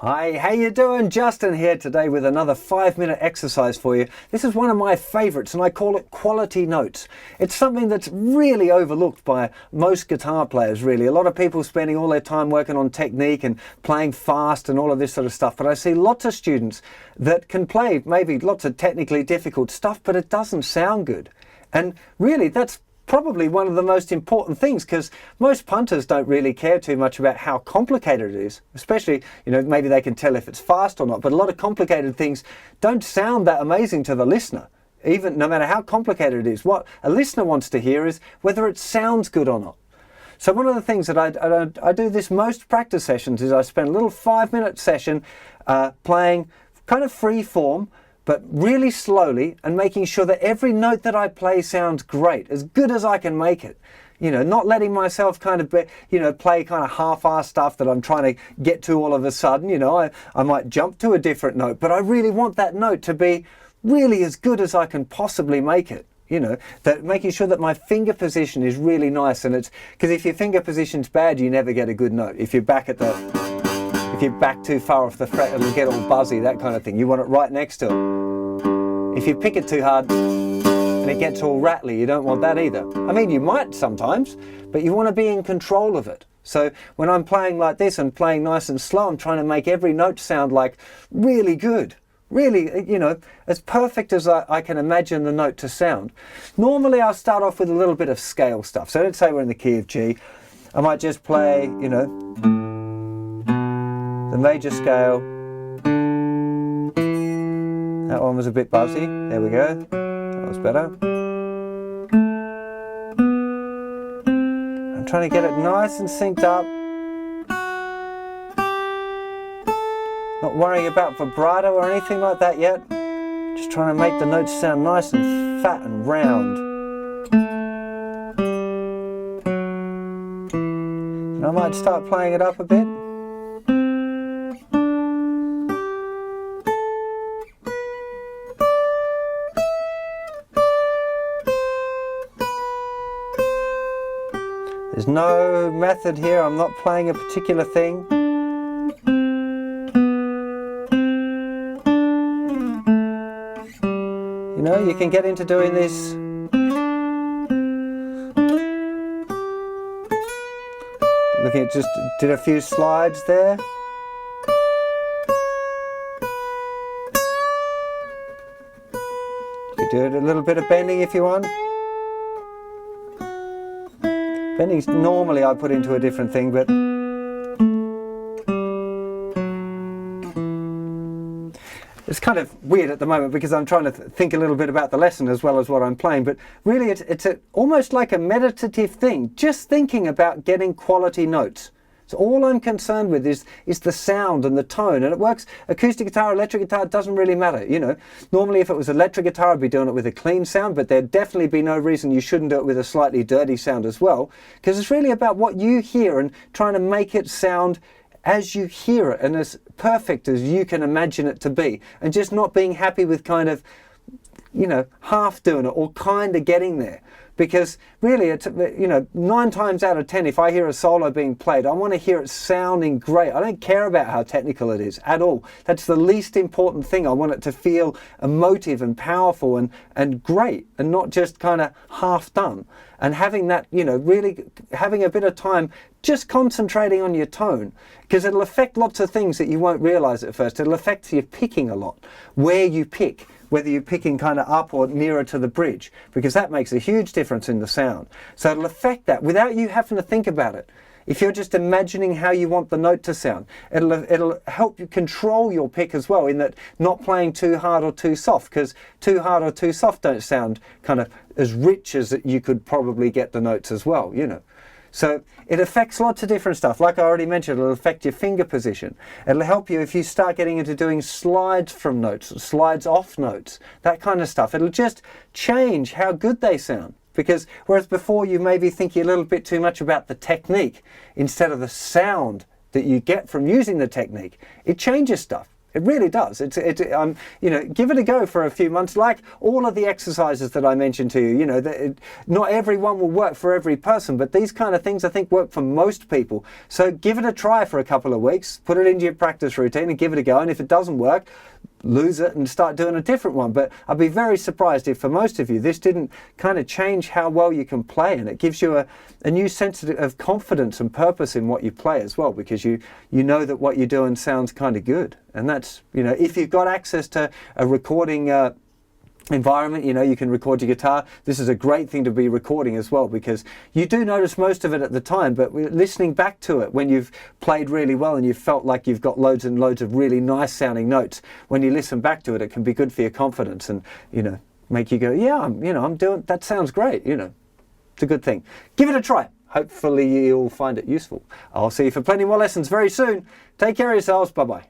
Hi, how you doing? Justin here today with another 5-minute exercise for you. This is one of my favorites and I call it quality notes. It's something that's really overlooked by most guitar players, really. A lot of people spending all their time working on technique and playing fast and all of this sort of stuff. But I see lots of students that can play maybe lots of technically difficult stuff, but it doesn't sound good. And really, that's probably one of the most important things, because most punters don't really care too much about how complicated it is, especially, maybe they can tell if it's fast or not, but a lot of complicated things don't sound that amazing to the listener, even no matter how complicated it is. What a listener wants to hear is whether it sounds good or not. So one of the things that I do this most practice sessions is I spend a little 5-minute session playing kind of free form, but really slowly, and making sure that every note that I play sounds great, as good as I can make it. Not letting myself kind of, play kind of half-assed stuff that I'm trying to get to all of a sudden. I might jump to a different note, but I really want that note to be really as good as I can possibly make it. That making sure that my finger position is really nice, and it's because if your finger position's bad, you never get a good note. If you're back too far off the fret, it'll get all buzzy, that kind of thing. You want it right next to it. If you pick it too hard and it gets all rattly, you don't want that either. I mean, you might sometimes, but you want to be in control of it. So when I'm playing like this and playing nice and slow, I'm trying to make every note sound like really good. Really, as perfect as I can imagine the note to sound. Normally I'll start off with a little bit of scale stuff. So let's say we're in the key of G. I might just play, the major scale. That one was a bit buzzy. There we go. That was better. I'm trying to get it nice and synced up. Not worrying about vibrato or anything like that yet. Just trying to make the notes sound nice and fat and round. And I might start playing it up a bit. There's no method here, I'm not playing a particular thing. You can get into doing this. Looking at just did a few slides there. You could do a little bit of bending if you want. Bending's normally I put into a different thing, but it's kind of weird at the moment because I'm trying to think a little bit about the lesson as well as what I'm playing. But really it's almost like a meditative thing, just thinking about getting quality notes. So all I'm concerned with is the sound and the tone, and it works acoustic guitar, electric guitar, it doesn't really matter. Normally if it was electric guitar I'd be doing it with a clean sound, but there'd definitely be no reason you shouldn't do it with a slightly dirty sound as well, because it's really about what you hear and trying to make it sound as you hear it and as perfect as you can imagine it to be, and just not being happy with kind of half doing it or kind of getting there. Because really, it's 9 times out of 10, if I hear a solo being played, I want to hear it sounding great. I don't care about how technical it is at all. That's the least important thing. I want it to feel emotive and powerful and great, and not just kind of half done. And having that, really having a bit of time just concentrating on your tone, because it'll affect lots of things that you won't realize at first. It'll affect your picking a lot, where you pick, whether you're picking kind of up or nearer to the bridge, because that makes a huge difference in the sound. So it'll affect that without you having to think about it. If you're just imagining how you want the note to sound, it'll help you control your pick as well, in that not playing too hard or too soft, because too hard or too soft don't sound kind of as rich as you could probably get the notes as well, So it affects lots of different stuff. Like I already mentioned, it'll affect your finger position. It'll help you if you start getting into doing slides from notes, slides off notes, that kind of stuff. It'll just change how good they sound. Because whereas before you maybe think a little bit too much about the technique instead of the sound that you get from using the technique, it changes stuff. It really does. You know, give it a go for a few months. Like all of the exercises that I mentioned to you, you know, not everyone will work for every person, but these kind of things I think work for most people. So give it a try for a couple of weeks, put it into your practice routine and give it a go. And if it doesn't work, lose it and start doing a different one. But I'd be very surprised if for most of you this didn't kind of change how well you can play, and it gives you a new sense of confidence and purpose in what you play as well, because you know that what you're doing sounds kind of good. And that's, you know, if you've got access to a recording environment, you know, you can record your guitar. This is a great thing to be recording as well, because you do notice most of it at the time, but listening back to it when you've played really well and you've felt like you've got loads and loads of really nice sounding notes, when you listen back to it, it can be good for your confidence and, you know, make you go, yeah, I'm doing, that sounds great, you know. It's a good thing. Give it a try. Hopefully you'll find it useful. I'll see you for plenty more lessons very soon. Take care of yourselves. Bye-bye.